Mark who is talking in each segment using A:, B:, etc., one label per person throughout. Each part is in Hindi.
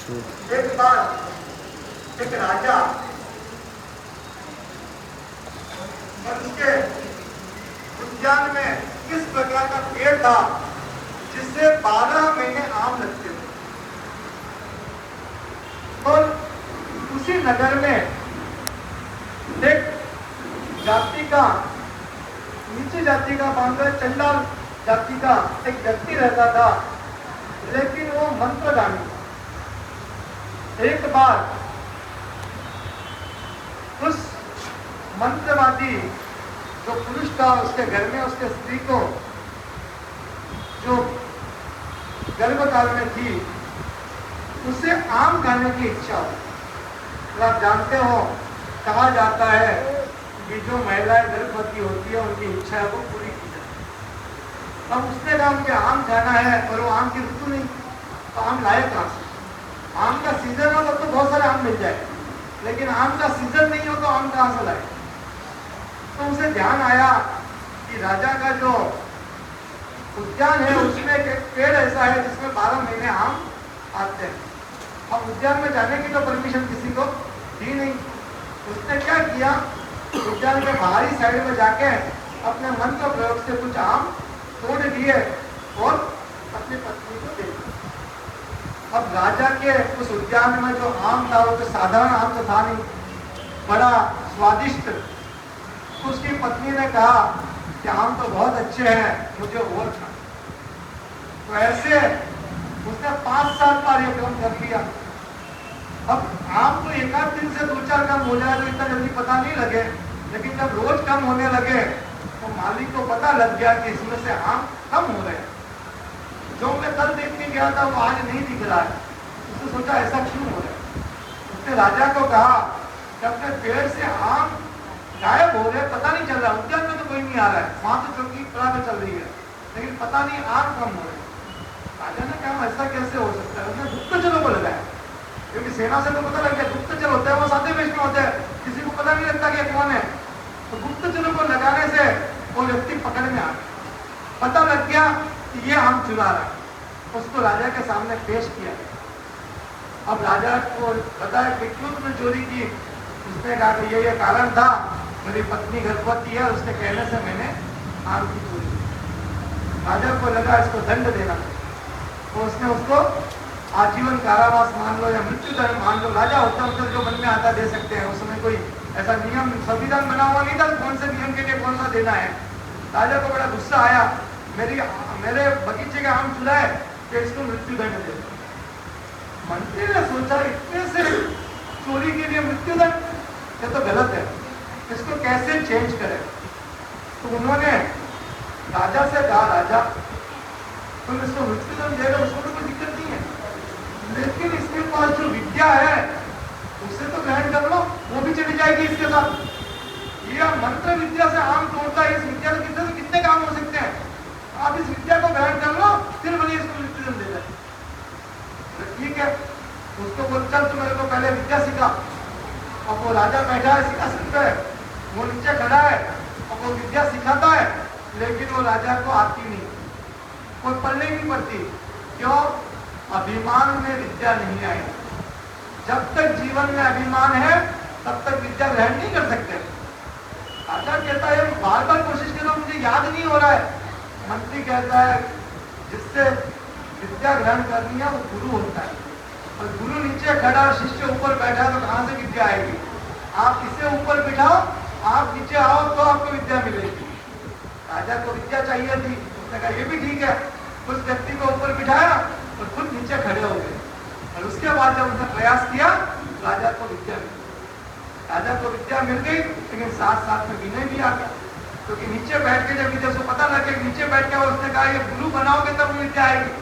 A: एक बार एक राजा और उसके उद्यान में किस प्रकार का पेड़ था जिससे 12 महीने आम लगते थे। और उसी नगर में एक जाति का, नीचे जाति का बांधव चंडाल जाति का एक व्यक्ति रहता था, लेकिन वो मंत्रदानी था। एक बार उस मंत्रवादी जो पुरुष था, उसके घर में उसके स्त्री को जो गर्भकाल में थी, उसे आम खाने की इच्छा हुई। तो आप जानते हो, कहा जाता है कि जो महिलाएं गर्भवती होती है उनकी इच्छा है वो पूरी की जाती है। अब उसने कहा मुझे आम खाना है, और वो आम की ऋतु नहीं, तो आम लाए कहां से? आम का सीजन हो तो बहुत सारे आम मिल जाए, लेकिन आम का सीजन नहीं हो तो आम कहां से लाए? तो उसे ध्यान आया कि राजा का जो उद्यान है उसमें एक पेड़ ऐसा है जिसमें 12 महीने आम आते हैं। अब उद्यान में जाने की तो परमिशन किसी को दी नहीं। उसने क्या किया, उद्यान के बाहरी साइड में जाके अपने मंत्र प्रयोग से कुछ आम तोड़ लिए और अपनी पत्नी को दे दिया। अब राजा के उस उद्यान में जो आम था वो तो साधारण आम तो था नहीं, बड़ा स्वादिष्ट। उसकी पत्नी ने कहा कि आम तो बहुत अच्छे हैं, मुझे और खाना। तो ऐसे उसने 5 साल पर यह काम कर लिया। अब आम तो एक आध दिन से 2-4 कम हो जाए तो इतना जल्दी पता नहीं लगे, लेकिन जब रोज कम होने लगे तो मालिक को पता लग गया कि इसमें से आम कम हो रहे हैं। जो मैं कल देखने गया था वो आज नहीं दिख रहा है। उसने सोचा ऐसा क्यों हो रहा है। उसने राजा को कहा कि अपने पेड़ से आम गायब हो रहे, पता नहीं चल रहा, उद्यान में तो कोई नहीं आ रहा है, वहां तो चौकी पड़ा चल रही है, लेकिन पता नहीं आम कम हो रहे। राजा ने कहा ऐसा कैसे हो सकता है? उसने गुप्तचरों को लगाया, क्योंकि सेना से तो पता लग गया, गुप्तचर होते हैं वो सादे वेश में होते हैं, किसी को पता नहीं लगता कि कौन है। तो गुप्तचरों को लगाने से वो व्यक्ति पकड़ में आ गया, पता लग गया कि ये आम चुरा रहा है। उसको राजा के सामने पेश किया। अब राजा को बताया कि क्यों तुमने चोरी की? उसने कहा कि ये कारण था, मेरी पत्नी गर्भवती है, उसके कहने से मैंने आम की चोरी की। राजा को लगा इसको दंड देना, तो उसने उसको आजीवन कारावास मान लो या मृत्यु दंड मान लो। राजा होता है जो मन में आता दे सकते हैं, उस समय कोई ऐसा नियम संविधान बना हुआ नहीं था कौन से नियम के लिए कौन सा देना है। राजा को बड़ा गुस्सा आया, मेरे बगीचे का आम चुराए कि इसको मृत्यु दंड दे। मंत्री ने सोचा इतने से चोरी के लिए मृत्यु दंड, ये तो गलत है, इसको कैसे चेंज करें। तो उन्होंने राजा से कहा, राजा तुम इसको मृत्यु दंड दे रहे हो, उसको तो कोई दिक्कत नहीं है, लेकिन इसके पास जो विद्या है उसे तो ग्रहण कर लो, वो भी चली जाएगी इसके साथ। ये मंत्र विद्या से आम तोड़ता है, इस विद्या से कितने काम हो सकते हैं, आप इस विद्या को ग्रहण कर लो, फिर बोलिए इसको मृत्यु दंड दे जाए। तो ठीक है, उसको बोल चल तू मेरे को पहले विद्या सिखा। अब वो राजा बैठा है, सिखा सकता है, वो नीचे खड़ा है और वो विद्या सिखाता है, लेकिन वो राजा को आती नहीं, कोई पढ़ने नहीं पड़ती। क्यों? अभिमान में विद्या नहीं आई। जब तक जीवन में अभिमान है तब तक विद्या ग्रहण नहीं कर सकते। राजा कहता है बार बार कोशिश करो, मुझे याद नहीं हो रहा है। मंत्री कहता है जिससे विद्या ग्रहण करनी है वो गुरु होता है, और गुरु नीचे खड़ा, शिष्य ऊपर बैठा, तो कहां से विद्या आएगी? आप इसे ऊपर बिठाओ, आप नीचे आओ तो आपको विद्या मिलेगी। राजा को विद्या चाहिए थी, उसने कहा ये भी ठीक है। उस व्यक्ति को ऊपर बिठाया और खुद नीचे खड़े हो गए, और उसके बाद जब उसने प्रयास किया राजा को विद्या मिल गई। राजा को विद्या मिल गई, लेकिन साथ साथ में विनय भी आ गया, क्योंकि नीचे बैठ के जब विद्या को पता लगे, नीचे बैठ के उसने कहा ये गुरु बनाओगे तब विद्या आएगी।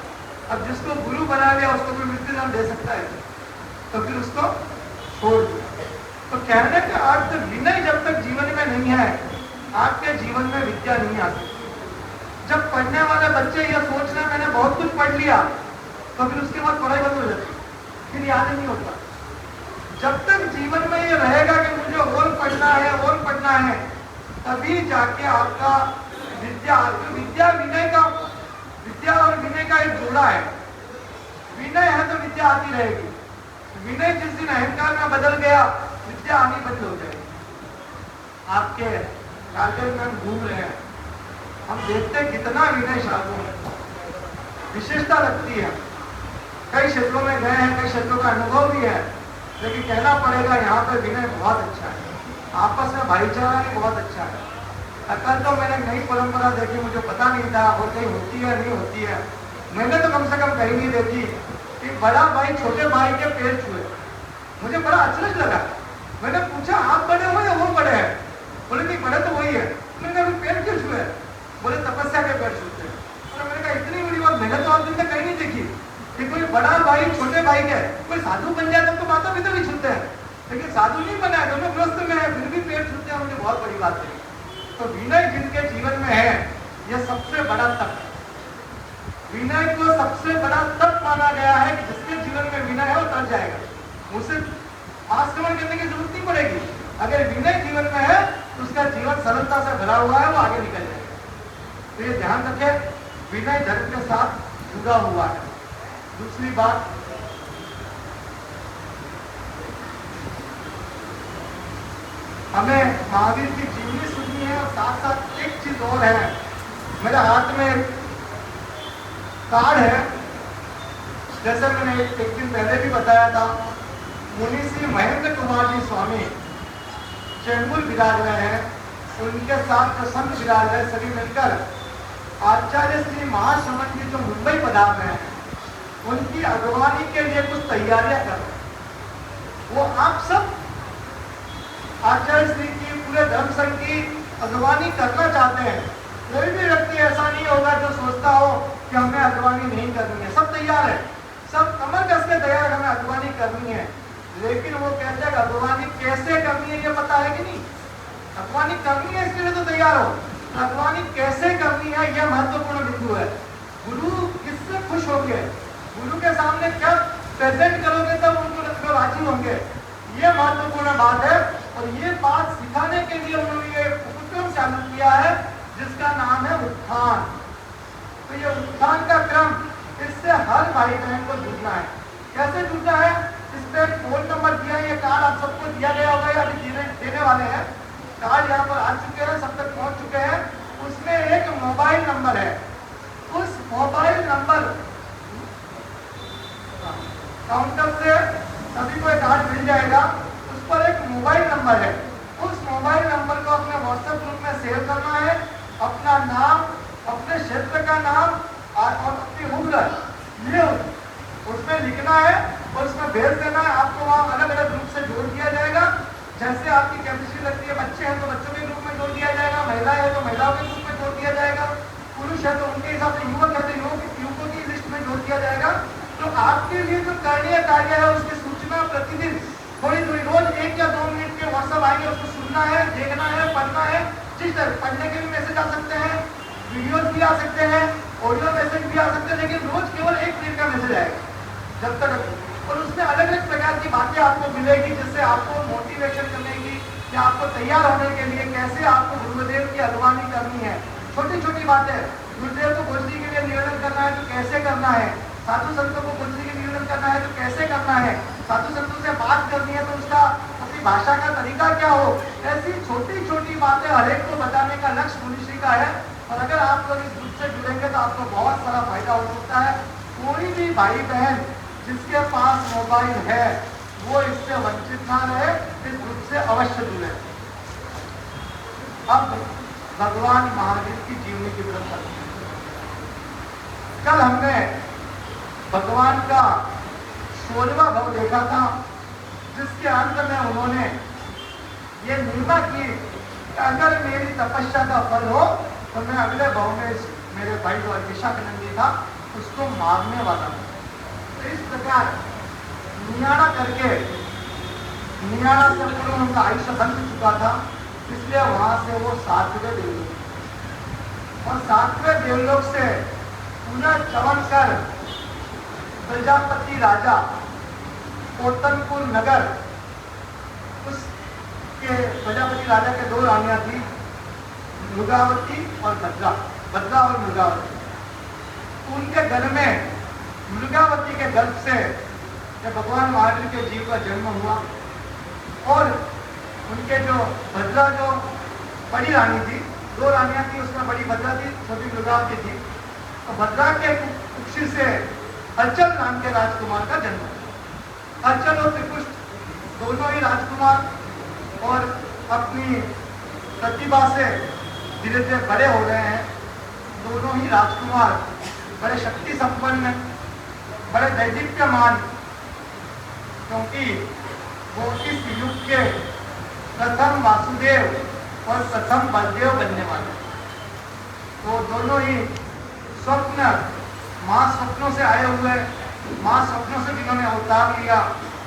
A: अब जिसको गुरु बना लिया उसको कोई मृत्यु दंड दे सकता है, तो फिर उसको छोड़ दिया। तो कहने का अर्थ विनय जब तक जीवन में नहीं है, आपके जीवन में विद्या नहीं आ सकती। जब पढ़ने वाले बच्चे यह सोच रहे मैंने बहुत कुछ पढ़ लिया, तो फिर उसके बाद पढ़ाई बंद हो जाती, फिर याद नहीं होता। जब तक जीवन में ये रहेगा कि मुझे और पढ़ना है और पढ़ना है, तभी जाके आपका विद्या विनय का एक जोड़ा है। विनय है तो विद्या आती रहेगी, विनय जिस दिन अहंकार में बदल गया, विद्या आनी बंद हो जाएगी। आपके कार्यक्रम में हम घूम रहे हैं, हम देखते हैं कितना विनय साधु है, विशेषता लगती है। कई क्षेत्रों में गए हैं, कई क्षेत्रों का अनुभव भी है, लेकिन कहना पड़ेगा यहाँ पर विनय बहुत अच्छा है, आपस में भाईचारा भी बहुत अच्छा है। कल तो मैंने नई परंपरा देखी, मुझे पता नहीं था वो कहीं होती है नहीं होती है, मैंने तो कम से कम कहीं नहीं देखी कि बड़ा भाई छोटे भाई के पैर छुए। मुझे बड़ा अचरज लगा, मैंने पूछा आप बड़े हो या वो बड़े हैं? बोले नहीं बड़े तो वही है। मैंने कहा पैर क्यों छुए? बोले तपस्या के पैर छूते हैं। और मैंने कहा इतनी बड़ी बात मैंने तो आज दिन तक कहीं नहीं देखी कि कोई बड़ा भाई छोटे भाई के, कोई साधु बन जाए तब तो माता पिता भी छूते हैं, लेकिन साधु नहीं बना है, दोनों ग्रस्त में है, फिर भी पैर छूते हैं। मुझे बहुत बड़ी बात है। तो विनय जिनके जीवन में है, यह सबसे बड़ा तप है। विनय को सबसे बड़ा तप माना गया है कि जिसके जीवन में विनय है वो तर जाएगा, उसे आक्रमण करने की जरूरत नहीं पड़ेगी। अगर विनय जीवन में है तो उसका जीवन सरलता से भरा हुआ है, वो आगे निकल जाएगा। तो ये ध्यान रखें, विनय धर्म के साथ जुड़ा हुआ है। दूसरी बात, हमें महावीर की जीवनी सुननी है, और साथ साथ एक चीज और है। मेरे हाथ में कार्ड है, जैसे मैंने एक दिन पहले भी बताया था, मुनि श्री महेंद्र कुमार जी स्वामी चैंबुल विराज रहे हैं, उनके साथ प्रसन्न विराज रहे, सभी मिलकर आचार्य श्री महाश्रमण जी जो मुंबई पधार रहे हैं, उनकी अगवानी के लिए कुछ तैयारियां कर रहे हैं। वो आप सब आचार्य श्री की पूरे धर्म संघ की अगवानी करना चाहते हैं। कोई भी व्यक्ति ऐसा नहीं होगा जो सोचता हो कि हमें अगवानी नहीं करनी है। सब तैयार है, सब कमर कस के तैयार, हमें अगवानी करनी है। लेकिन वो कहते हैं अगवानी कैसे करनी है ये पता है कि नहीं? अगवानी करनी है इसके लिए तो तैयार हो, अगवानी कैसे करनी है यह महत्वपूर्ण बिंदु है। गुरु किससे खुश होंगे, गुरु के सामने क्या प्रेजेंट करोगे तब उनको राजी होंगे, ये महत्वपूर्ण बात है। और ये बात सिखाने के लिए उन्होंने ये उपक्रम चालू किया है जिसका नाम है उत्थान। तो ये उत्थान का क्रम, इससे हर भाई बहन को जुड़ना है। कैसे जुड़ना है? इस पे फोन नंबर दिया है, ये कार्ड आप सबको दिया गया होगा या अभी देने वाले हैं। कार्ड यहाँ पर आ चुके हैं, सब तक पहुंच चुके हैं। उसमें एक मोबाइल नंबर है, उस मोबाइल नंबर काउंटर से सभी को एक कार्ड मिल जाएगा, उस पर एक मोबाइल नंबर है। उस मोबाइल नंबर को अपने व्हाट्सएप ग्रुप में सेव करना है, अपना नाम, अपने क्षेत्र का नाम और अपनी उम्र ये उसमें लिखना है और उसमें भेज देना है। आपको वहाँ अलग अलग ग्रुप से जोड़ दिया जाएगा, जैसे आपकी केमिस्ट्री लगती है। बच्चे हैं तो बच्चों के ग्रुप में जोड़ दिया जाएगा, महिला है तो महिलाओं के ग्रुप में जोड़ दिया जाएगा, पुरुष है तो उनके हिसाब से, युवक है तो युवकों की लिस्ट में जोड़ दिया जाएगा। तो आपके लिए जो करणीय कार्य है उसकी सूचना प्रतिदिन थोड़ी थोड़ी रोज 1 या 2 मिनट के व्हाट्सएप आएंगे, उसको सुनना है, देखना है, पढ़ना है। जिस तरह पढ़ने के भी मैसेज आ सकते हैं, वीडियोज भी आ सकते हैं, ऑडियो मैसेज भी आ सकते हैं, लेकिन रोज केवल 1 मिनट का मैसेज आएगा जब तक। और उसमें अलग अलग प्रकार की बातें आपको मिलेगी जिससे आपको मोटिवेशन करने की या आपको तैयार होने के लिए कैसे आपको गुरुदेव की अगवानी करनी है। छोटी छोटी बातें, गुरुदेव को गोष्ठी के लिए निवेदन करना है तो कैसे करना है, साधु संतों को गोष्ठी के निवेदन करना है तो कैसे करना है, साधु संतों से बात करनी है तो उसका अपनी भाषा का तरीका क्या हो। ऐसी छोटी छोटी बातें हर एक को बताने का लक्ष्य मुनिश्री का है। और अगर आप लोग इस ग्रुप से जुड़ेंगे तो आपको बहुत सारा फायदा हो सकता है। कोई भी भाई बहन जिसके पास मोबाइल है वो इससे वंचित ना रहे, इस ग्रुप से अवश्य जुड़े। अब भगवान महावीर की जीवनी की तरफ चलते हैं। कल हमने भगवान का 16वां भव देखा था, जिसके अंत में उन्होंने ये निर्णय की कि अगर मेरी तपस्या का फल हो तो मैं अगले भव में मेरे भाई जो विशाखानंदी था उसको मारने वाला हूं। तो इस प्रकार नियाड़ा करके, नियाड़ा से पूर्व उनका आयुष्य बन चुका था, इसलिए वहां से वो 7वें देवलोक और 7वें देवलोक से पुनः चवन कर प्रजापति राजा कोतनपुर नगर, उसके प्रजापति राजा के 2 रानियां थी, मृगावती और भद्रा, भद्रा और मृगावती। उनके घर में मृगावती के गर्भ से जब भगवान महावीर के जीव का जन्म हुआ और उनके जो भद्रा जो बड़ी रानी थी, 2 रानियां थी, उसमें बड़ी भद्रा थी, छोटी दुर्गा की थी। तो भद्रा के कुक्षी से अर्चल नाम के राजकुमार का जन्म हुआ। अर्चल और त्रिपुष्ट दोनों ही राजकुमार और अपनी प्रतिभा से धीरे धीरे बड़े हो रहे हैं। दोनों ही राजकुमार बड़े शक्ति संपन्न, बड़े दैदीप्यमान, क्योंकि वो इस युग के प्रथम वासुदेव और प्रथम बलदेव बनने वाले। तो दोनों ही स्वप्न मां स्वप्नों से आए हुए, मां स्वप्नों से जिन्होंने अवतार लिया।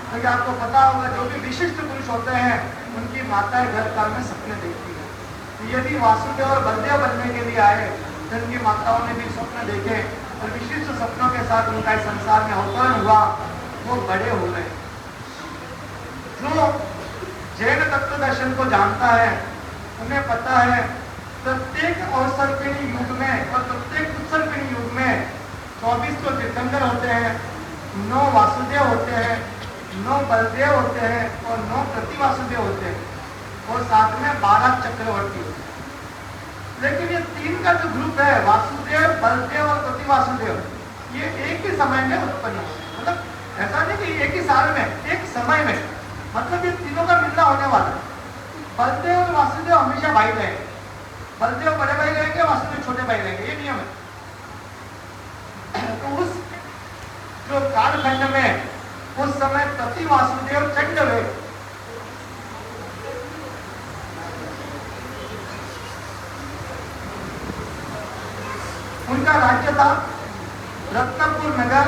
A: क्योंकि आपको पता होगा जो भी विशिष्ट पुरुष होते हैं उनकी माताएं घर काल में सपने देखती है। तो यदि वासुदेव और बलदेव बनने के लिए आए तो उनकी माताओं ने भी स्वप्न देखे और विशिष्ट सपनों के साथ उनका इस संसार में अवतरण हुआ, वो बड़े हो गए। जो जैन तत्व दर्शन को जानता है उन्हें पता है प्रत्येक अवसर्पिणी युग में और प्रत्येक उत्सर्पिणी युग में 24 तो तीर्थंकर होते हैं, 9 वासुदेव होते हैं, 9 बलदेव होते हैं और 9 प्रतिवासुदेव होते हैं और साथ में 12 चक्रवर्ती होते हैं। लेकिन ये 3 का जो ग्रुप है, वासुदेव, बलदेव और प्रतिवासुदेव, ये एक ही समय में उत्पन्न होते हैं। मतलब ऐसा नहीं कि एक ही साल में, एक समय में, मतलब ये तीनों का मिलना होने वाला है। बलदेव और वासुदेव हमेशा भाई रहेंगे, बलदेव बड़े भाई रहेंगे, वासुदेव छोटे भाई रहेंगे, ये नियम है। तो उस जो कालखंड में उस समय प्रति वासुदेव चंडवेग उनका राज्य था, रत्नपुर नगर,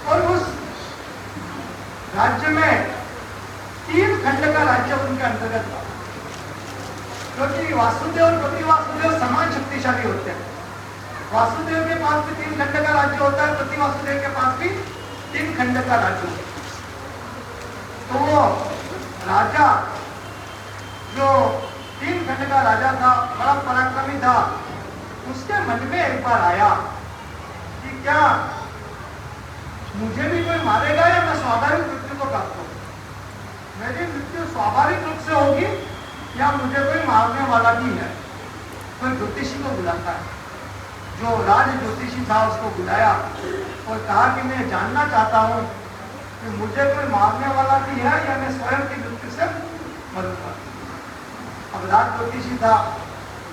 A: और उस राज्य में 3 खंड का राज्य उनके अंतर्गत था। क्योंकि वासुदेव और प्रतिवासुदेव समान शक्तिशाली होते हैं। वासुदेव के पास भी 3 खंड का राज्य होता है, प्रति वासुदेव के पास भी 3 खंड का राज्य होता है। तो वो राजा जो 3 खंड का राजा था, बड़ा पराक्रमी था, उसके मन में एक बार आया कि क्या मुझे भी कोई मारेगा या मैं स्वाभाविक मृत्यु को प्राप्त होगी? मेरी मृत्यु स्वाभाविक रूप से होगी या मुझे कोई मारने वाला भी है? कोई ज्योतिषी को बुलाता है। जो राज ज्योतिषी था उसको बुलाया और कहा कि मैं जानना चाहता हूं कि मुझे कोई मारने वाला भी है या मैं स्वयं की मृत्यु से मरूंगा। अब राज ज्योतिषी था,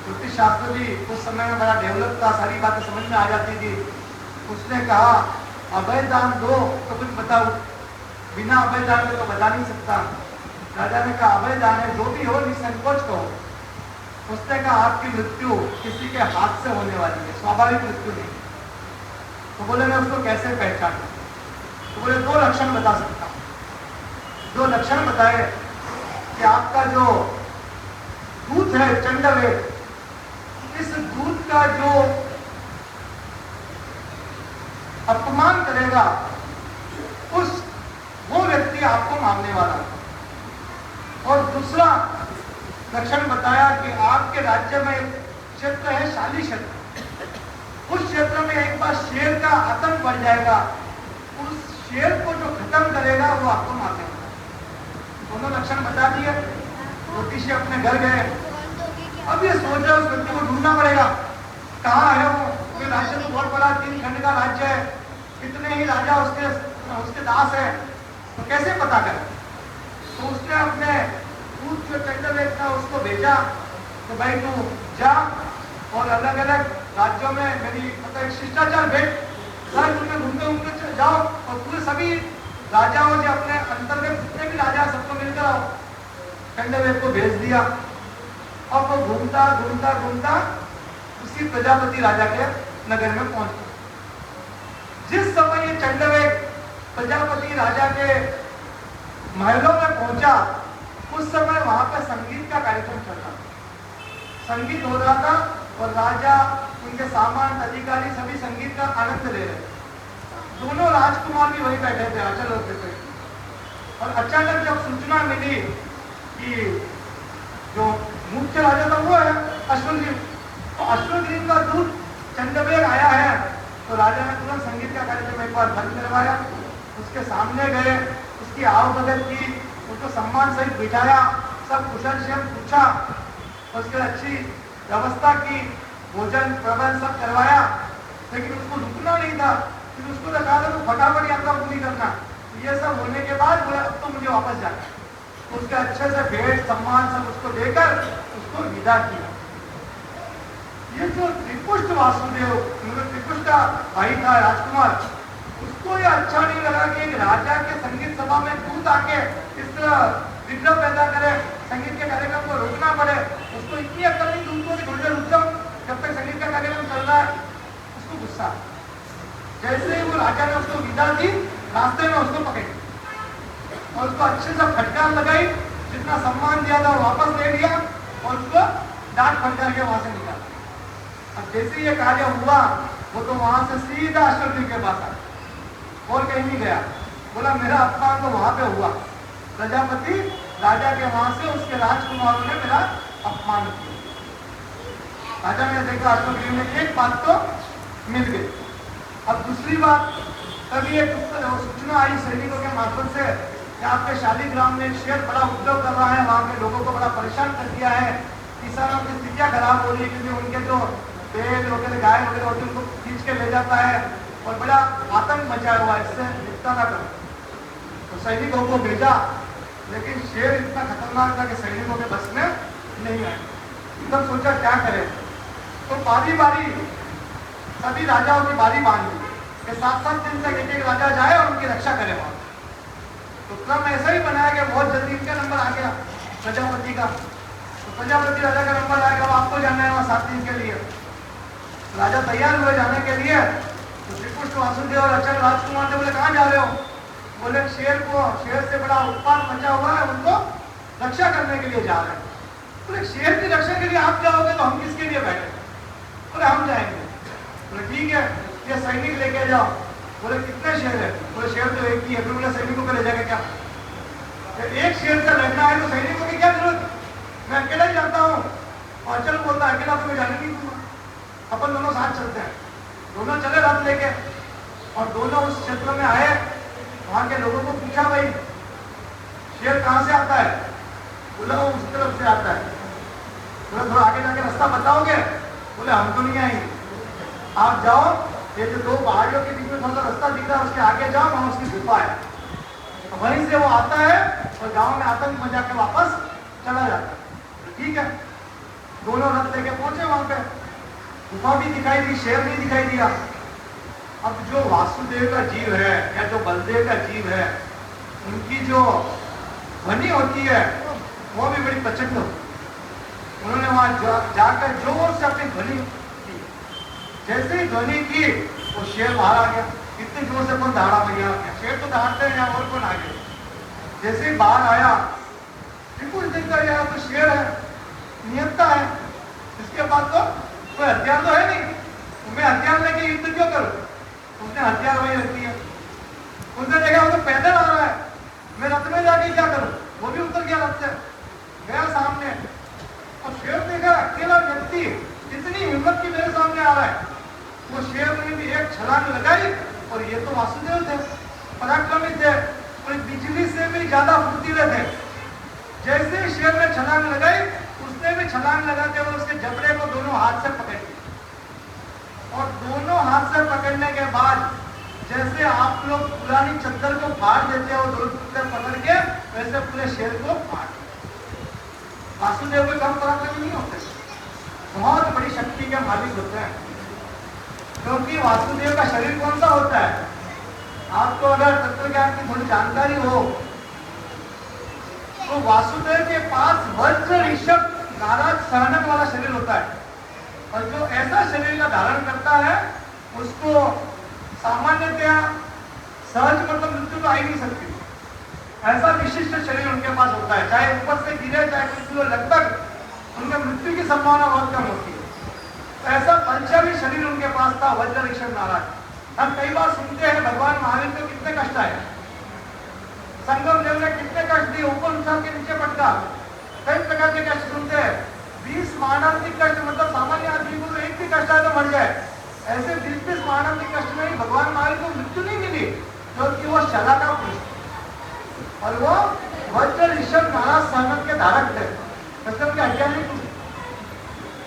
A: ज्योतिष शास्त्र भी उस समय में बड़ा डेवलप था, सारी बातें समझ में आ जाती थी। उसने कहा अभय दान दो तो कुछ बताओ, बिना अभय दान के तो बता नहीं सकता। राजा ने कहा अभय दान है, जो भी हो निसंकोच कहो। उसने कहा आपकी मृत्यु किसी के हाथ से होने वाली है, स्वाभाविक मृत्यु नहीं। तो बोले मैं उसको कैसे पहचानूं? तो बोले 2 लक्षण बता सकता हूं। 2 लक्षण बताए कि आपका जो दूत है चंडवेग, इस दूत का जो अपमान करेगा वो व्यक्ति आपको मारने वाला है। और दूसरा लक्षण बताया कि आपके राज्य में एक क्षेत्र है शाली क्षेत्र, उस क्षेत्र में एक बार शेर का आतंक बढ़ जाएगा, उस शेर को जो खत्म करेगा वो आपको मारने वाला है। दोनों लक्षण बता दिए। ज्योतिषी अपने घर गए। अब ये सोच रहे उस व्यक्ति को ढूंढना पड़ेगा, कहाँ है वो? राज्य तो बहुत बड़ा 3 खंड का राज्य है, इतने ही राजा उसके दास है, तो कैसे पता करें? तो उसने अपने दूत जो चंडवेग था उसको भेजा तो भाई तू जा और अलग अलग राज्यों में मेरी मतलब एक शिष्टाचार भेज, तुमने घूमते घूमते जाओ और पूरे सभी राजाओं ने अपने अंतर्गत जितने भी राजा सबको मिलकर आओ। चंडवेग को भेज दिया। अब वो घूमता घूमता घूमता उसी प्रजापति राजा के नगर में पहुंच गया। जिस समय ये चंडवेग प्रजापति राजा के महलों में पहुंचा, उस समय वहां पर संगीत का कार्यक्रम चल रहा था। संगीत हो रहा था और राजा, उनके सामान, अधिकारी सभी संगीत का आनंद ले रहे। दोनों राजकुमार भी वहीं बैठे थे अचल होते थे। और अचानक जब सूचना मिली कि जो मुख्य राजा था वो है अश्वग्रीव, तो अश्वग्रीव का दूत चंडवेग आया है, तो राजा ने तुरंत संगीत का कार्यक्रम एक बार बंद करवाया उसके सामने गए, उसकी आवभगत की, उसको सम्मान सहित बिठाया, सब कुशल क्षेम पूछा, उसके अच्छी व्यवस्था की, भोजन प्रबंध सब करवाया, लेकिन उसको रुकना नहीं था। फिर उसको कहा था तो फटाफट यात्रा पूरी करना। ये सब होने के बाद बोला अब तो मुझे वापस जाना। तो उसके अच्छे से भेंट सम्मान सब उसको देकर उसको विदा किया। ये जो त्रिपुष्ट वासुदेव, त्रिपुष्ट का भाई था राजकुमार, उसको ये अच्छा नहीं लगा कि एक राजा के संगीत सभा में दूत आके इस तरह विघ्न पैदा करे, संगीत के कार्यक्रम को रोकना पड़े। उसको इतनी अक्ल नहीं दूत को कि थोड़ी देर रुक जाओ जब तक संगीत का कार्यक्रम चल रहा है। उसको गुस्सा, जैसे ही वो राजा ने उसको विदा दी, रास्ते में उसको पकड़ और उसको अच्छे से फटकार लगाई, जितना सम्मान दिया था वापस दे दिया और उसको डांट फटकार के वहां से निकाला। अब जैसे ये कार्य हुआ, वो तो वहां से सीधा अश्वत्थामा के पास आया और कहीं नहीं गया। बोला मेरा अपमान तो वहां पे हुआ, प्रजापति राजा के वहां से उसके राजकुमारों ने मेरा अपमान किया। राजा ने देखा अश्वत्थामा ने एक बात तो मिल गई। अब दूसरी बात, तभी एक सूचना आई सैनिकों के मार्फत से कि आपके शालीग्राम में एक शेर बड़ा उपद्रव कर रहा है, वहां के लोगों को बड़ा परेशान कर दिया है, किसानों की स्थितियां खराब हो रही है, क्योंकि उनके जो पेड़ वगैरह गाय वगैरह होती है उनको खींच के ले जाता है और बड़ा आतंक मचा हुआ है, इससे निपटा ना करो। तो सैनिकों को भेजा, लेकिन शेर इतना खतरनाक था कि सैनिकों के बस में नहीं आया। एकदम सोचा क्या करें, तो बारी बारी सभी राजाओं की बारी बांध दी कि 7-7 दिन तक एक राजा जाए और उनकी रक्षा करे वहां। तो क्रम ऐसा ही बनाया कि बहुत जल्दी इनका नंबर आ गया प्रजापति का। तो प्रजापति राजा का नंबर आएगा, आपको जाना है वहां 7 दिन के लिए। राजा तैयार हुए जाने के लिए। तो त्रिपुष्ट वासुदेव और अचल राजकुमार ने बोले कहाँ जा रहे हो? बोले शेर से बड़ा उत्पात मचा हुआ है, उनको रक्षा करने के लिए जा रहे हैं। बोले शेर की रक्षा के लिए आप जाओगे तो हम किसके लिए बैठे? बोले हम जाएंगे। बोले ठीक है, ये सैनिक लेके जाओ। बोले कितने शेर है? बोले शेर तो एक ही है। फिर बोले सैनिकों को ले जाएगा क्या? एक शेर से लड़ना है तो सैनिकों की क्या जरूरत? मैं अकेला ही जाता हूँ। और अचल बोलता है अकेला तो मैं जाने नहीं दूंगा, अपन दोनों साथ चलते हैं। दोनों चले रथ लेके और दोनों उस क्षेत्र में आए। वहां के लोगों को पूछा भाई शेर कहाँ से आता है? बोला वो उस तरफ से आता है। बोला थोड़ा आगे जाके रास्ता बताओगे? बोले हम तो नहीं आएंगे, आप जाओ, ये जो 2 पहाड़ियों के बीच में थोड़ा सा रास्ता दिख रहा है उसके आगे जाओ, वहां उसकी गुफा है। तो वहीं से वो आता है और गांव में आतंक मचा के वापस चला जाता है। ठीक है, दोनों रथ लेके पहुंचे वहां पे। गुफा भी दिखाई दी, शेर नहीं दिखाई दिया। अब जो वासुदेव का जीव है या जो बलदेव का जीव है, उनकी जो ध्वनि होती है वो भी बड़ी प्रचंड होती है। उन्होंने वहां जाकर जोर से अपनी ध्वनि की। जैसे ही ध्वनि की वो शेर बाहर आ गया। इतनी जोर से कौन दहाड़ा भैया? शेर तो दहाड़ते हैं, और कौन आ गया? जैसे ही बाहर आया, कुछ देखता यार तो शेर है, नियंता है, इसके बाद तो कोई हथियार तो है नहीं, तो मैं हथियार लेके युद्ध क्यों करूं? उसने हथियार वही रखी है। उसने देखा वो तो पैदल आ रहा है, मैं रथ में जाके क्या करूं? वो भी उतर गया रथ से, गया सामने। और शेर देखा अकेला व्यक्ति इतनी हिम्मत की मेरे सामने आ रहा है। वो शेर ने भी एक छलांग लगाई और ये तो वासुदेव थे, पराक्रमी थे और बिजली से भी ज्यादा फुर्तीले थे। जैसे ही शेर ने छलांग लगाई, उसने भी छलांग लगाते हुए उसके जबड़े को दोनों हाथ से पकड़ लिया। और दोनों हाथ से पकड़ने के बाद जैसे आप लोग पुरानी चद्दर को फाड़ देते हो दोनों से पकड़ के, वैसे पूरे शेर को फाड़ दिया। वासुदेव कोई कम पराक्रमी नहीं होते, बहुत बड़ी शक्ति के मालिक होते हैं। क्योंकि वासुदेव का शरीर कौन सा होता है? आपको अगर तत्व ज्ञान की थोड़ी जानकारी हो तो वासुदेव के पास वज्र ऋषभ नाराज सहनक वाला शरीर होता है। और जो ऐसा शरीर का धारण करता है उसको सामान्यतया सहज मतलब मृत्यु तो आ ही नहीं सकती। ऐसा विशिष्ट शरीर उनके पास होता है, चाहे ऊपर से गिरे चाहे कुछ, लगभग उनके मृत्यु की संभावना बहुत कम होती है। ऐसा बलशाली शरीर उनके पास था वज्र ऋषभ नाराज। हम कई बार सुनते हैं भगवान महावीर को कितने कष्ट आए, संगम देव ने कितने कष्ट दिए, ऊपर उठा के नीचे पटका, कई प्रकार के कष्ट सुनते हैं। 20 मानसिक कष्ट, मतलब सामान्य आदमी को एक भी कष्ट आए तो मर जाए, ऐसे 20 मानसिक कष्ट में भगवान महावीर को मृत्यु नहीं मिली। क्योंकि वो शला का पुरुष और वो वज्र ऋषभ नाराज सहमत के धारक थे। मतलब की हड्डियां नहीं टूटी,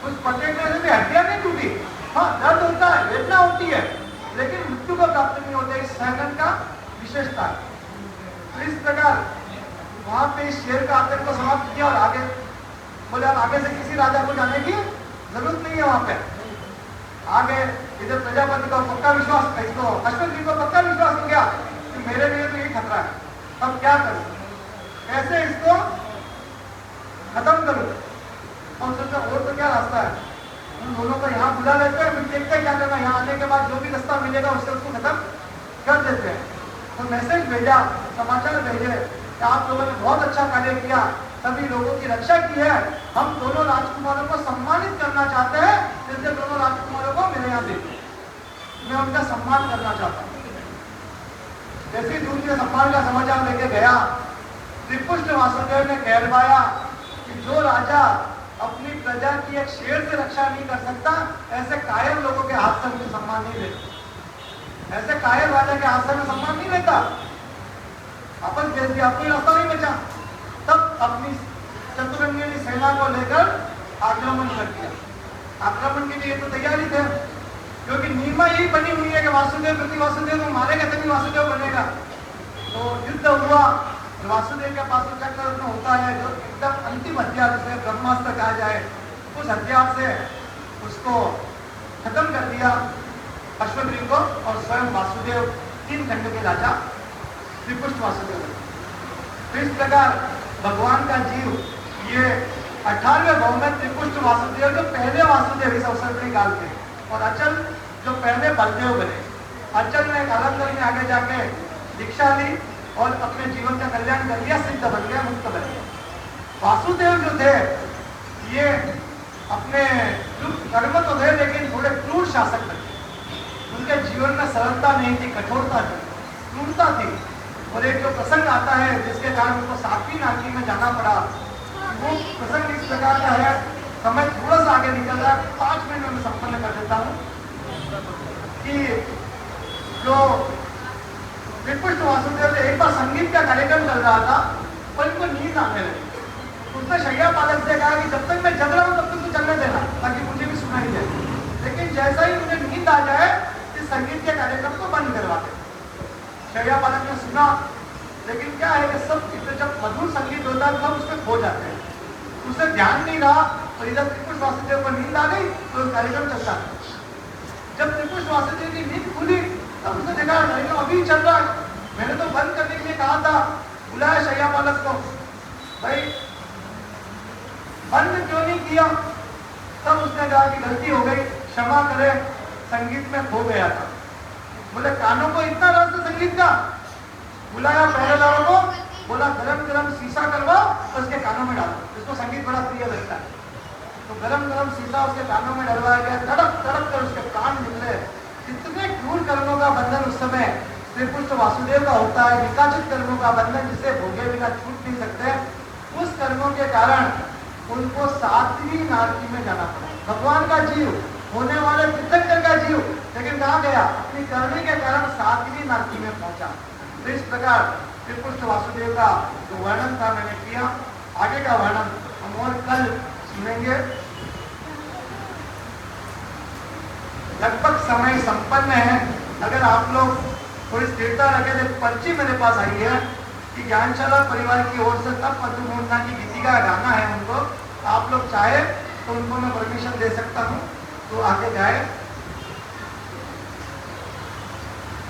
A: कुछ पटेने से भी हड्डियां नहीं टूटी। हाँ, दर्द होता है, वेदना होती है, लेकिन मृत्यु को प्राप्त नहीं होता। इस सहगन का विशेषता है। तो इस प्रकार वहां पे शेर का आतंक को समाप्त किया और आगे बोले अब आगे से किसी राजा को जाने की जरूरत नहीं है। वहां पे आगे इधर प्रजापति को पक्का विश्वास, इसको अश्वत्थ जी को पक्का विश्वास हो गया कि मेरे लिए तो ये खतरा है, अब क्या करूं, कैसे इसको खत्म करूं। और सोचा और तो क्या रास्ता है, उन दोनों को यहाँ बुला लेते हैं, फिर देखते हैं क्या करना। यहाँ आने के बाद जो भी रास्ता मिलेगा उससे उसको खत्म कर देते हैं। तो मैसेज भेजा, समाचार भेजे कि आप लोगों ने बहुत अच्छा कार्य किया, सभी लोगों की रक्षा की है, हम दोनों राजकुमारों को सम्मानित करना चाहते हैं, जैसे दोनों राजकुमारों को मेरे यहाँ देखिए, मैं उनका सम्मान करना चाहता हूँ। जैसे दूर के सम्मान का समाचार लेके गया, त्रिपुष्ट वासुदेव ने कहलवाया कि जो राजा अपनी प्रजा की एक शेर से रक्षा नहीं कर सकता, ऐसे कायर लोगों के हाथ से मुझे सम्मान नहीं देता, ऐसे कायर राजा के हाथ से मैं सम्मान नहीं लेता। वापस भेज दिया, कोई रास्ता नहीं बचा। तब अपनी चतुरंगिनी सेना को लेकर आक्रमण कर दिया। आक्रमण के लिए तो तैयारी थे, क्योंकि नीमा यही बनी हुई है कि वासुदेव प्रति वासुदेव को मारेगा तभी वासुदेव बनेगा। तो युद्ध हुआ, वासुदेव के पास चक्र होता है जो एकदम अंतिम हथियार से ब्रह्मास्त्र कहा जाए, उस हथियार से उसको खत्म कर दिया अश्वत्थ को, और स्वयं वासुदेव 3 खंड के राजा त्रिपुष्ट वासुदेव। तो इस प्रकार भगवान का जीव ये 18वें भाव में त्रिपुष्ट वासुदेव जो पहले वासुदेव इस अवसर पर निकालते हैं, और अचल जो पहले बलदेव बने। अचल ने कालांतर में आगे जाके दीक्षा ली और अपने जीवन का कल्याण कर लिया, सिद्ध बन गया, मुक्त बन गया। वासुदेव जो थे ये अपने कर्म तो थे लेकिन थोड़े क्रूर शासक थे। उनके जीवन में सरलता नहीं थी, कठोरता थी, क्रूरता थी। और एक जो प्रसंग आता है जिसके कारण उनको 7वीं नाकी में जाना पड़ा, वो प्रसंग इस प्रकार का है। समय थोड़ा सा आगे निकल रहा है, 5 मिनट में संपन्न कर देता हूँ कि जो त्रिपुष्ट वासुदेव एक बार संगीत का कार्यक्रम चल रहा था और इनको नींद आने लगी। उसने शैया पालक से कहा कि जब तक मैं जग रहा हूँ तब तक तो चलने देना, ताकि मुझे भी सुनाई दे। लेकिन जैसा ही मुझे नींद आ जाए इस संगीत के कार्यक्रम को बंद करवा दे। शैया पालक ने सुना, लेकिन क्या है कि सब जब मधुर संगीत होता है सब उसमें खो जाते हैं, उसे ध्यान नहीं रहा। और इधर त्रिपुष्ट वासुदेव को नींद आ गई तो कार्यक्रम चलता है। जब त्रिपुष्ट वासुदेव की नींद खुली तब उसने देखा कार्यक्रम अभी चल रहा है, मैंने तो बंद करने के लिए कहा था, बुलाया शैया पालक को, भाई बंद क्यों नहीं किया। तब उसने कहा कि गलती हो गई, क्षमा करे, संगीत में खो गया था। बोले कानों को इतना रस संगीत का। बुलाया पहरेदारों को, बोला गरम गरम शीशा करवाओ तो उसके कानों में डालो, इसको संगीत बड़ा प्रिय लगता है। तो गरम गरम शीशा उसके कानों में डलवाया गया, तड़प तड़प कर उसके कान निकले। इतने क्रूर कर्मों का बंधन उस समय त्रिपुष्ट वासुदेव का होता है, निकाचित कर्मों का बंधन जिसे भोगे बिना छूट नहीं सकते। उस कर्मों के कारण उनको 7वीं नारकी में जाना पड़ा। भगवान का जीव, होने वाले तीर्थंकर का जीव, लेकिन कहाँ गया, अपनी करने के कारण 7वीं नारकी में पहुंचा। तो इस प्रकार त्रिपुष्ट वासुदेव का जो वर्णन था मैंने किया। आगे का वर्णन हम और कल सुनेंगे। लगभग समय संपन्न है। अगर आप लोग थोड़ी स्थिरता रखें तो पर्ची मेरे पास आई है कि ज्ञानशाला परिवार की ओर से तब मधुमोहना की गीति का गाना है उनको, आप लोग चाहे तो उनको मैं परमिशन दे सकता हूँ, तो आगे जाए।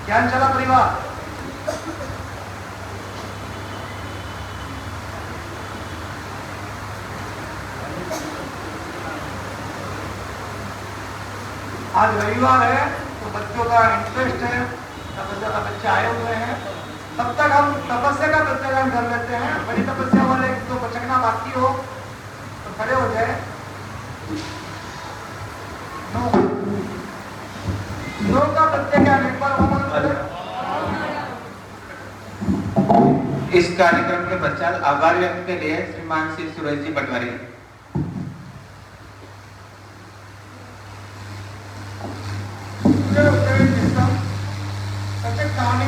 A: ज्ञानशाला परिवार आज रविवार है तो बच्चों का इंटरेस्ट है, बच्चे आए हुए हैं। तब तक हम तपस्या का प्रत्यायन कर लेते हैं। बड़ी तपस्या वाले जो बचकना बाकी हो तो खड़े हो जाए। नो का प्रत्यायन एक बार
B: इस कार्यक्रम के पश्चात आभार व्यक्त के लिए श्रीमान श्री सूरज जी पटवारी।
A: कहानी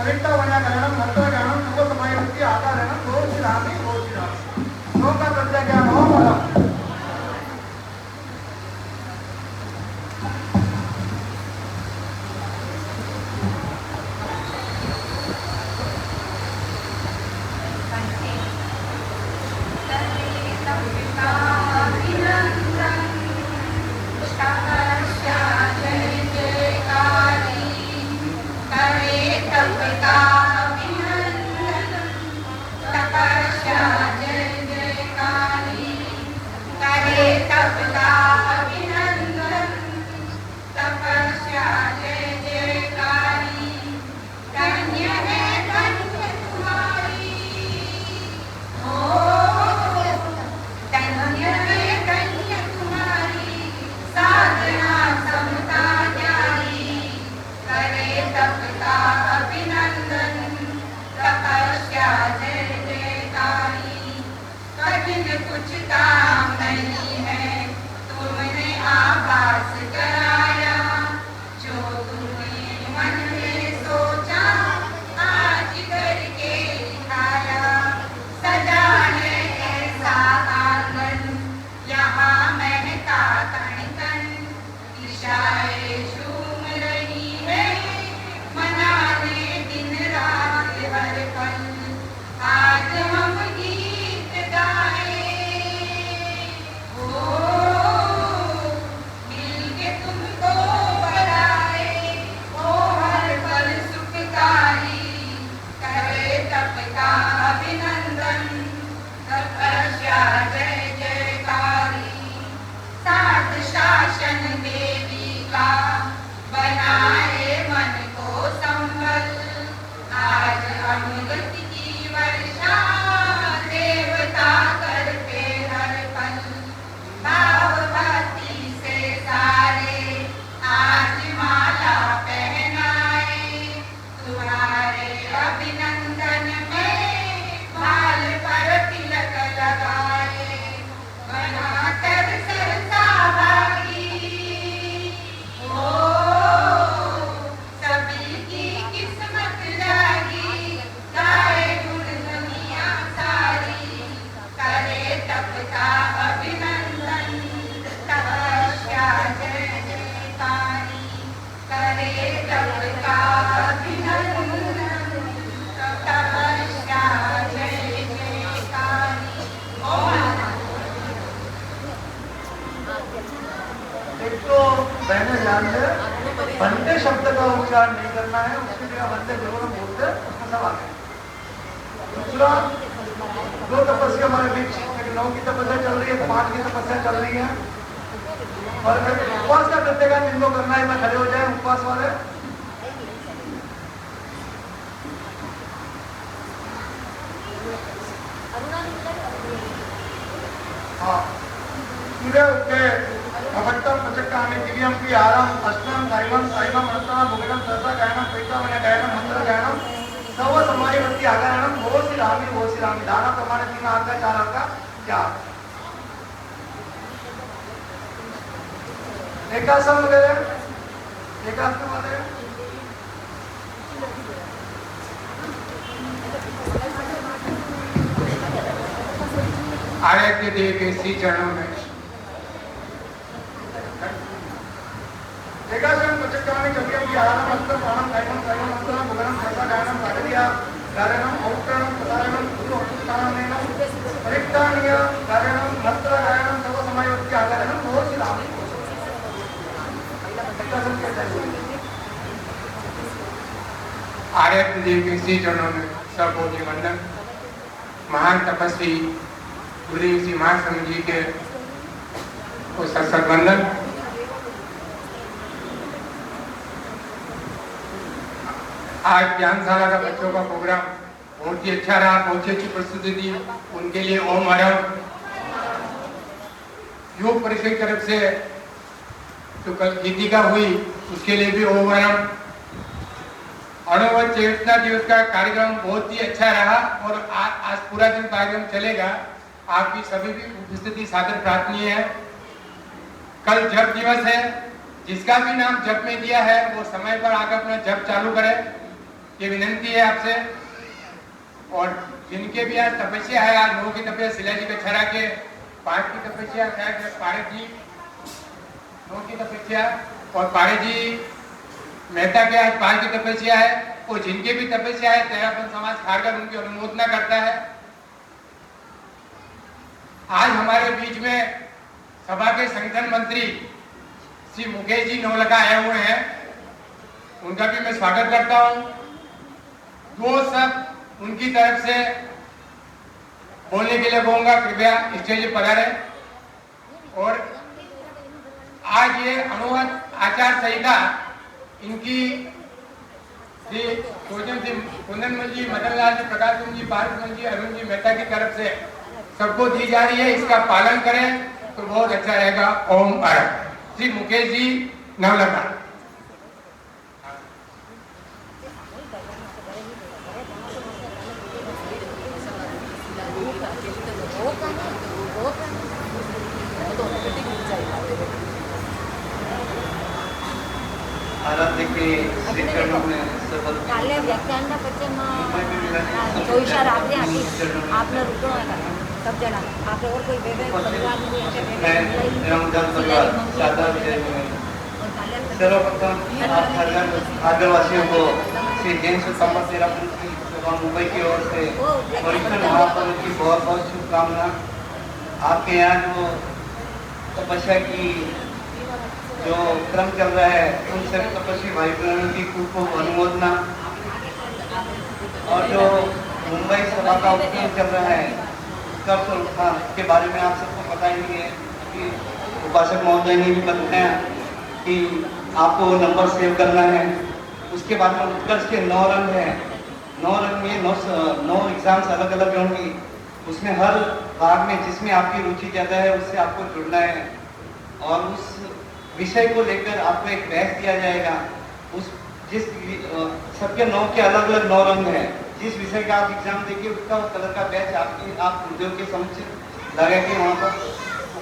A: परिता वैयाकरणम मंत्र ज्ञानम सर्व समायुक्ति आधारणम घोषिरामि घोषिरामि। श्लोक का प्रत्यय ज्ञान हो मतलब वंदे शब्द का उच्चारण नहीं करना है, उसकी जगह वंदे गुरुकुलम बोलते उसका सब आ गया। दूसरा, दो तपस्या हमारे बीच 9 की तपस्या चल रही है, 5 की तपस्या चल रही है और उपवास का प्रत्येक जिनको करना है मैं खड़े हो जाए उपवास वाले। हाँ, सूर्य के भगवत्तम प्रचक्कामि दिव्यम की आरम अष्टम दैवम साइवम अनंतम भुगणम सरसा गायनम पैतावण्य गायनम मंत्र गायनम सर्व समायुक्ति आगारणम वो श्री रामी दाना प्रमाण 3 आंक का 4 आंक का क्या एकासन वगैरह एकासन वाले
B: आराध्य देव के श्री चरणों में
A: एकासन प्रचक्कामि दिव्यम की आरम अष्टम प्राणम दैवम साइवम अनंतम भुगणम सरसा गायनम सागरिया गायनम औत्रणम प्रदारणम गुरु अनुष्ठानमेन परिक्तानीय गायनम मंत्र गायनम सर्व समायुक्ति आगारणम वो श्री रामी
B: आराध्य देव के श्री चरणों में सबकोटि वंदन। महान तपस्वी गुरुदेव श्री महासंघ जी के सत्संग। आज ज्ञानशाला का बच्चों का प्रोग्राम बहुत ही अच्छा रहा, बहुत ही अच्छी प्रस्तुति दी, उनके लिए ओम हरम। योग परिषद की तरफ से जो कल गीतिका हुई उसके लिए भी ओम हरम। अणुवत चेतना दिवस का कार्यक्रम बहुत ही अच्छा रहा और आज पूरा दिन कार्यक्रम चलेगा। आपकी सभी भी उपस्थिति सादर प्रार्थनीय है। कल जप दिवस है, जिसका भी नाम जप में दिया है वो समय पर आकर अपना जप चालू करे। ये विनंती है आपसे। और जिनके भी आज तपस्या है, आज 9 की तपस्या शिला जी के छड़ा के, 5 की तपस्या पाड़े जी 9 की तपस्या, और पाड़े जी मेहता के आज 5 की तपस्या है। और जिनके भी तपस्या है तेरापन समाज खारकर उनकी अनुमोदना करता है। आज हमारे बीच में सभा के संगठन मंत्री श्री मुकेश जी नौलखा आए हुए हैं, उनका भी मैं स्वागत करता हूं। दो सब उनकी तरफ से बोलने के लिए कहूंगा, कृपया स्टेज पर पधारें। और आज ये अनुवाद आचार संहिता इनकी श्री कुंदनमल जी, मदनलाल जी, प्रकाश सिंह जी, पारसमल जी, अरुण जी मेहता की तरफ से सबको दी जा रही है। इसका पालन करें तो बहुत अच्छा रहेगा। ओम अरहत। श्री मुकेश जी नवलखा।
C: आराध्य के श्री चरणों में
D: काले व्याख्यानના પછીમાં ચોવીસા રાત્રે આથી આપને રૂપણો હતા सब जना आपने और कोई बेबे परिवार
C: सर्वप्रथम आदिवासियों को श्री जैन संपत मुंबई की ओर से पवित्र महापर्व की बहुत बहुत शुभकामना। आपके यहाँ जो तपस्या की जो क्रम चल रहा है उन सभी तपस्वी भाई बहनों की खूब अनुमोदना। और जो मुंबई सभा का उपक्रम चल रहा है के बारे में आप सबको पता ही है कि उपासक महोदय ने भी बताया कि आपको नंबर सेव करना है। उसके बाद में उत्कर्ष के 9 रंग हैं। 9 रंग में 9 एग्जाम्स अलग अलग होंगी। उसमें हर भाग में जिसमें आपकी रुचि ज़्यादा है उससे आपको जुड़ना है और उस विषय को लेकर आपको एक बैच दिया जाएगा। उस जिस सबके 9 के अलग अलग 9 रंग हैं। जिस विषय का आप एग्जाम देंगे उसका कलर का बैच आप गुरुदेव के समक्ष लगा के वहाँ पर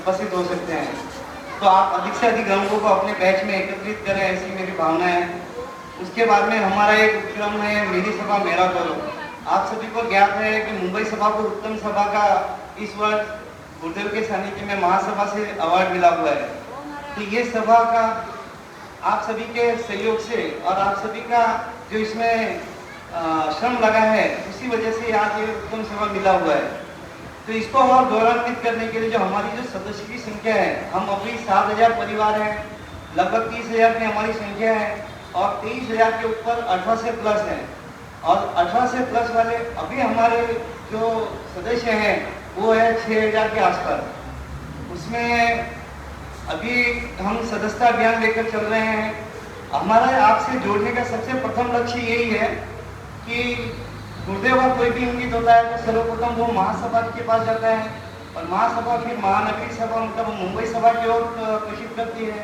C: उपस्थित हो सकते हैं। तो आप अधिक से अधिक रंगों को अपने बैच में एकत्रित करें, ऐसी मेरी भावना है। उसके बाद में हमारा एक उपक्रम है मेरी सभा मेरा करो। आप सभी को ज्ञात है कि मुंबई सभा को उत्तम सभा का इस वर्ष गुरुदेव के सानिध्य में महासभा से अवार्ड मिला हुआ है। तो ये सभा का आप सभी के सहयोग से और आप सभी का जो इसमें श्रम लगा है उसी वजह से आज ये उत्तम सभा मिला हुआ है। तो इसको और गौरवान्वित करने के लिए जो हमारी जो सदस्य की संख्या है, हम अभी 7,000 परिवार हैं, लगभग 30,000 की हमारी संख्या है और 23,000 के ऊपर 18 से प्लस है। और 18 से प्लस वाले अभी हमारे जो सदस्य हैं वो है 6,000 के आसपास। उसमें अभी हम सदस्यता अभियान लेकर चल रहे हैं। हमारा आपसे जोड़ने का सबसे प्रथम लक्ष्य यही है कि गुरुदेव का कोई भी इंगित होता है तो सर्वप्रथम वो महासभा के पास जाता है और महासभा फिर महानगरी सभा मतलब मुंबई सभा की ओर प्रेषित करती है।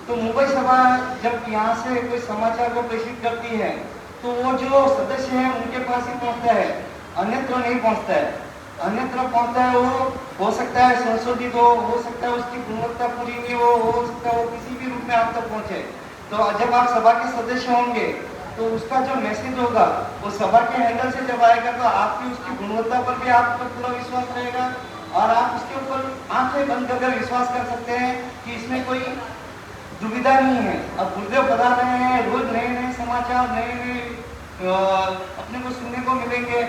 C: तो मुंबई सभा जब यहाँ से कोई समाचार को प्रेषित करती है तो वो जो सदस्य हैं उनके पास ही पहुँचता है, अन्यत्र नहीं पहुँचता है। अन्यत्र पहुँचता है वो हो सकता है संशोधित हो सकता है उसकी गुणवत्ता पूरी नहीं हो सकता है वो किसी भी रूप में आप तक पहुँचे। तो जब आप सभा के सदस्य होंगे तो उसका जो मैसेज होगा वो सभा के हैंडल से जब आएगा तो आपकी उसकी गुणवत्ता पर भी आपका पूरा विश्वास रहेगा और आप उसके ऊपर आंखें बंद कर विश्वास कर सकते हैं कि इसमें कोई दुविधा नहीं है। अब गुरुदेव बता रहे हैं रोज नए नए समाचार नए अपने को सुनने को मिलेंगे,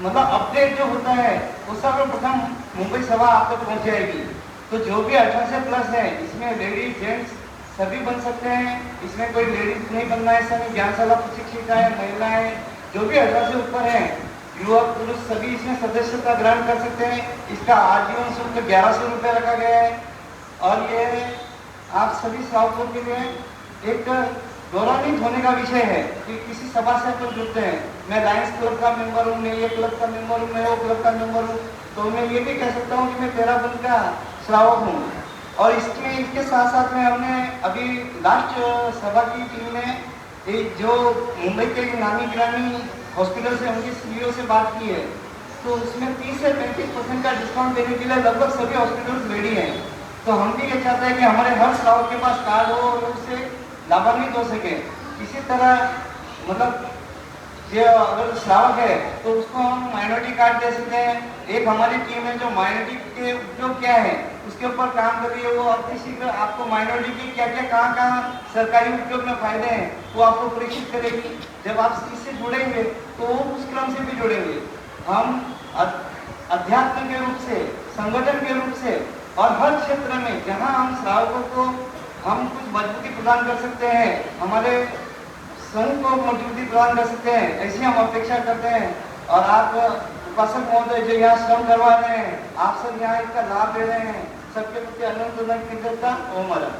C: मतलब अपडेट जो होता है वो सर्वप्रथम मुंबई सभा आप तक पहुँच जाएगी। तो जो भी 18 से प्लस है इसमें लेडीज जेंट्स सभी बन सकते हैं। इसमें कोई लेडीज नहीं बनना है, ऐसा नहीं। ज्ञानशाला प्रशिक्षिकाएं महिलाएं जो भी 18 से ऊपर हैं युवक पुरुष सभी इसमें सदस्यता ग्रहण कर सकते हैं। इसका आजीवन शुल्क 1100 रुपये रखा गया है और ये आप सभी श्रावकों के लिए एक गौरवान्वित होने का विषय है कि किसी सभा से अपन जुड़ते हैं। मैं लायंस क्लब का मेंबर हूँ, मैं ये क्लब का मेंबर हूँ, मैं वो क्लब का मेंबर हूँ, तो मैं ये भी कह सकता हूँ कि मैं तेरापन का श्रावक हूँ। और इसके साथ साथ में हमने अभी लास्ट सभा की टीम ने जो मुंबई के नामी गिरामी हॉस्पिटल से उनकी सीईओ से बात की है तो उसमें 30 से 35% का डिस्काउंट देने के लिए लगभग सभी हॉस्पिटल्स रेडी हैं। तो हम भी ये चाहते हैं कि हमारे हर श्रावक के पास कार्ड हो और उससे लाभान्वित हो सके। इसी तरह मतलब जो अगर श्रावक है तो उसको हम माइनॉरिटी कार्ड दे सकते हैं। एक हमारी टीम है जो माइनॉरिटी के उपयोग क्या है उसके ऊपर काम कर रही है। वो अति शीघ्र आपको माइनॉरिटी के क्या क्या कहाँ सरकारी उपयोग में फायदे हैं वो आपको प्रेषित करेगी। जब आप इससे जुड़ेंगे तो वो उस क्रम से भी जुड़ेंगे। हम अध्यात्म के रूप से, संगठन के रूप से और हर क्षेत्र में जहाँ हम श्रावकों को हम कुछ मजबूती प्रदान कर सकते हैं, हमारे संघ को मजबूती प्रदान कर सकते हैं, ऐसी हम अपेक्षा करते हैं। और आप उपासक महोदय जो यहाँ श्रम करवा रहे हैं, आप सब यहाँ इसका लाभ ले रहे हैं, सबके प्रति अनंत अनंत कृतज्ञता। ओम हरा।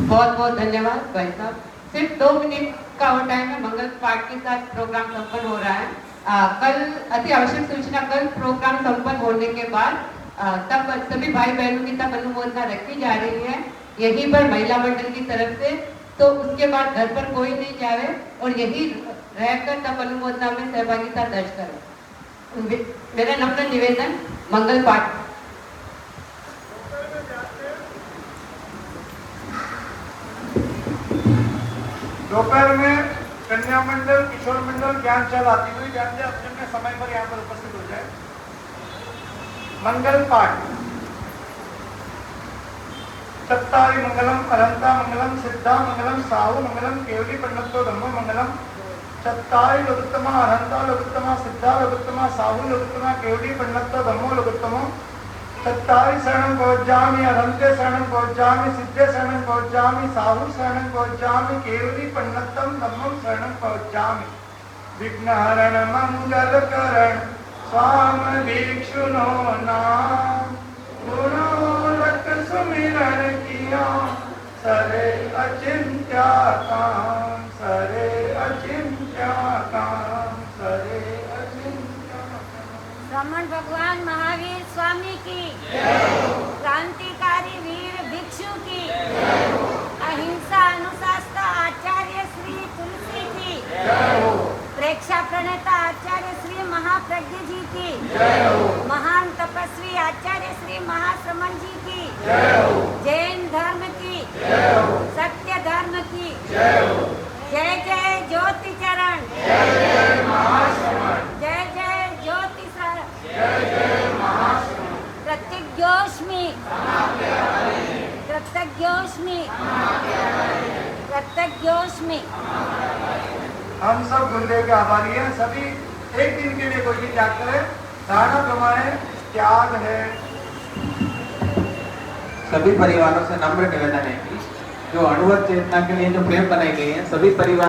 E: बहुत बहुत धन्यवाद भाई साहब। सिर्फ 2 मिनट का और टाइम है, मंगल पाठ के साथ प्रोग्राम संपन्न हो रहा है। कल अति आवश्यक सूचना, कल प्रोग्राम संपन्न होने के बाद तब सभी भाई बहनों की तब अनुमोदना रखी जा रही है यहीं पर महिला मंडल की तरफ से। तो उसके बाद घर पर कोई नहीं जाए और यही रहकर तब अनुमोदना में सहभागिता दर्ज करें। मेरा नम्र निवेदन, मंगल पाठ।
A: दोपहर में कन्या मंडल, किशोर मंडल, ज्ञान चल आती हुई ज्ञान अपने समय पर यहाँ पर उपस्थित हो जाए। मंगल पाठ। चत्तारि मंगलम, अनंता मंगलम, सिद्धा मंगलम, साहु मंगलम, केवली पंडितो धम्मो मंगलम। चत्तारि लघुत्तमा, अनंता लघुत्तमा, सिद्धा लघुत्तमा, साहु लघुत्तमा, केवली पंडितो धम्मो लघुत्तमो। चत्तारि शरणं पहुँचामि, अनंते शरणं पहुँचामि, सिद्धे शरणं पहुँचामि, साहु शरणं पहुँचामि, केवली पंडितम धम्मं शरणं पहुँचामि। विघ्नहरण मंगलकरण स्वाम दीक्षुनो नाम, गुणोलक सुमिरन किया सरे अचिंत्या काम, सरे अचिंत्या काम, सरे अचिंत्या काम।
D: ब्राह्मण भगवान महावीर स्वामी की, क्रांतिकारी वीर भिक्षु की, अहिंसा अनुशासन आचार्य श्री तुलसी की, प्रेक्षा प्रणेता आचार्य श्री महाप्रज्ञ जी की, महान तपस्वी आचार्य श्री महाश्रमण जी की, जैन धर्म की, सत्य धर्म की, जय जय ज्योति चरण, जय जय ज्योति शरण, प्रत्यज्ञोष्मी, प्रत्यज्ञोष्मी, प्रत्यज्ञोष्मी।
A: हम सब गुरुदेव के आभारी हैं। सभी एक दिन के लिए कोई भी त्याग करे, धारणा कमाए, त्याग है।
F: सभी परिवारों से नम्र निवेदन है कि जो अणुवत चेतना के लिए जो फ्रेम बनाई गई है, सभी परिवार